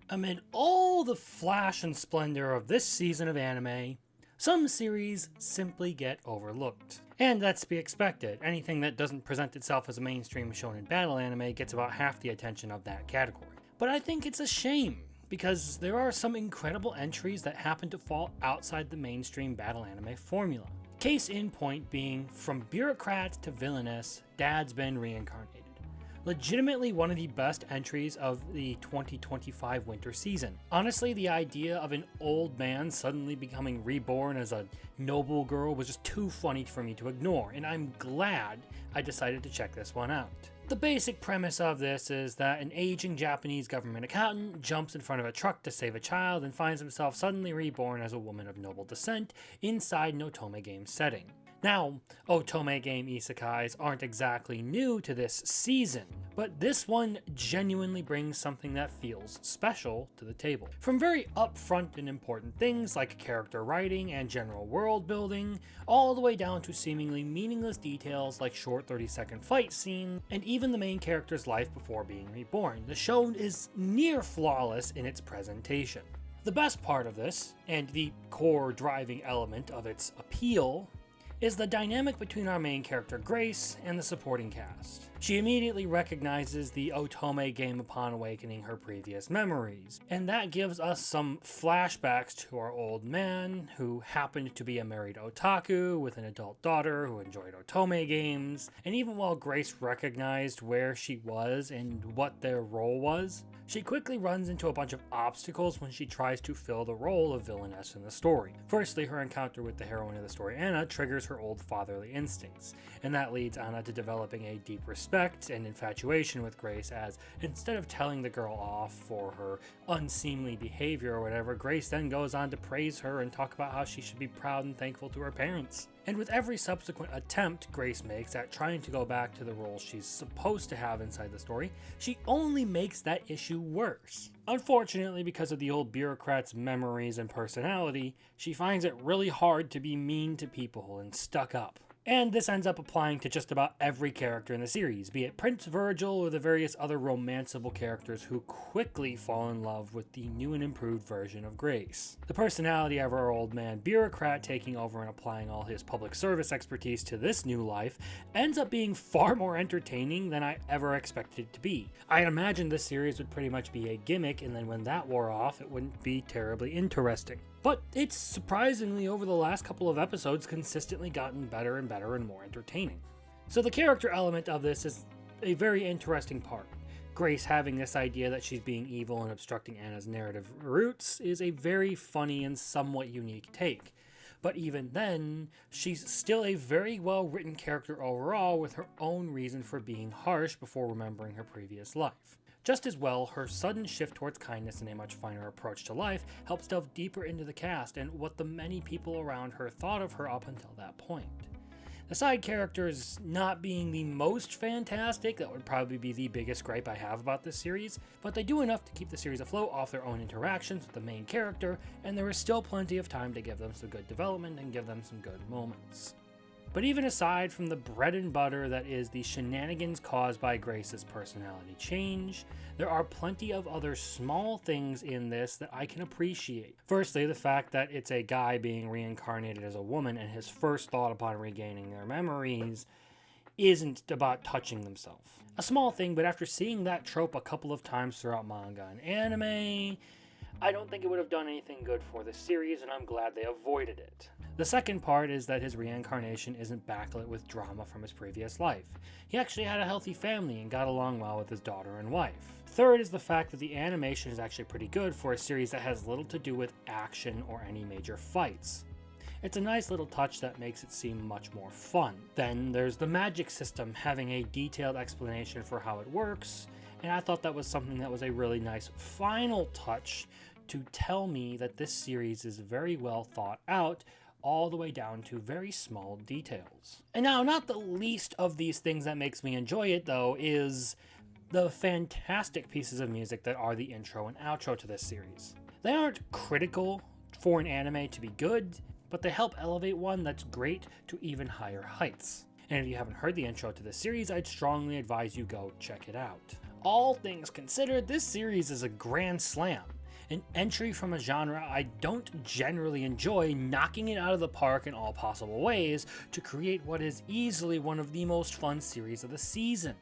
Amid all the flash and splendor of this season of anime, some series simply get overlooked. And that's to be expected. Anything that doesn't present itself as a mainstream shonen battle anime gets about half the attention of that category. But I think it's a shame, because there are some incredible entries that happen to fall outside the mainstream battle anime formula. Case in point being, from bureaucrat to villainess, Dad's been reincarnated. Legitimately one of the best entries of the 2025 winter season. Honestly, the idea of an old man suddenly becoming reborn as a noble girl was just too funny for me to ignore, and I'm glad I decided to check this one out. The basic premise of this is that an aging Japanese government accountant jumps in front of a truck to save a child and finds himself suddenly reborn as a woman of noble descent inside an otome game setting. Now, otome game isekais aren't exactly new to this season, but this one genuinely brings something that feels special to the table. From very upfront and important things like character writing and general world building, all the way down to seemingly meaningless details like short 30-second fight scene, and even the main character's life before being reborn, the show is near flawless in its presentation. The best part of this, and the core driving element of its appeal, is the dynamic between our main character Grace and the supporting cast. She immediately recognizes the otome game upon awakening her previous memories, and that gives us some flashbacks to our old man, who happened to be a married otaku with an adult daughter who enjoyed otome games, and even while Grace recognized where she was and what their role was, she quickly runs into a bunch of obstacles when she tries to fill the role of villainess in the story. Firstly, her encounter with the heroine of the story, Anna, triggers her old fatherly instincts, and that leads Anna to developing a deep respect and infatuation with Grace, as instead of telling the girl off for her unseemly behavior or whatever, Grace then goes on to praise her and talk about how she should be proud and thankful to her parents. And with every subsequent attempt Grace makes at trying to go back to the role she's supposed to have inside the story, she only makes that issue worse. Unfortunately, because of the old bureaucrat's memories and personality, she finds it really hard to be mean to people and stuck up. And this ends up applying to just about every character in the series, be it Prince Virgil or the various other romanceable characters who quickly fall in love with the new and improved version of Grace. The personality of our old man bureaucrat taking over and applying all his public service expertise to this new life ends up being far more entertaining than I ever expected it to be. I'd imagine this series would pretty much be a gimmick, and then when that wore off, it wouldn't be terribly interesting. But it's surprisingly, over the last couple of episodes, consistently gotten better and better and more entertaining. So the character element of this is a very interesting part. Grace having this idea that she's being evil and obstructing Anna's narrative roots is a very funny and somewhat unique take. But even then, she's still a very well written character overall, with her own reason for being harsh before remembering her previous life. Just as well, her sudden shift towards kindness and a much finer approach to life helps delve deeper into the cast and what the many people around her thought of her up until that point. The side characters not being the most fantastic, that would probably be the biggest gripe I have about this series, but they do enough to keep the series afloat off their own interactions with the main character, and there is still plenty of time to give them some good development and give them some good moments. But even aside from the bread and butter that is the shenanigans caused by Grace's personality change, there are plenty of other small things in this that I can appreciate. Firstly, the fact that it's a guy being reincarnated as a woman, and his first thought upon regaining their memories isn't about touching themselves. A small thing, but after seeing that trope a couple of times throughout manga and anime, I don't think it would have done anything good for the series, and I'm glad they avoided it. The second part is that his reincarnation isn't backlit with drama from his previous life. He actually had a healthy family and got along well with his daughter and wife. Third is the fact that the animation is actually pretty good for a series that has little to do with action or any major fights. It's a nice little touch that makes it seem much more fun. Then there's the magic system having a detailed explanation for how it works, and I thought that was something that was a really nice final touch to tell me that this series is very well thought out, all the way down to very small details. And now, not the least of these things that makes me enjoy it, though, is the fantastic pieces of music that are the intro and outro to this series. They aren't critical for an anime to be good, but they help elevate one that's great to even higher heights. And if you haven't heard the intro to this series, I'd strongly advise you go check it out. All things considered, this series is a grand slam. an entry from a genre I don't generally enjoy, knocking it out of the park in all possible ways to create what is easily one of the most fun series of the season.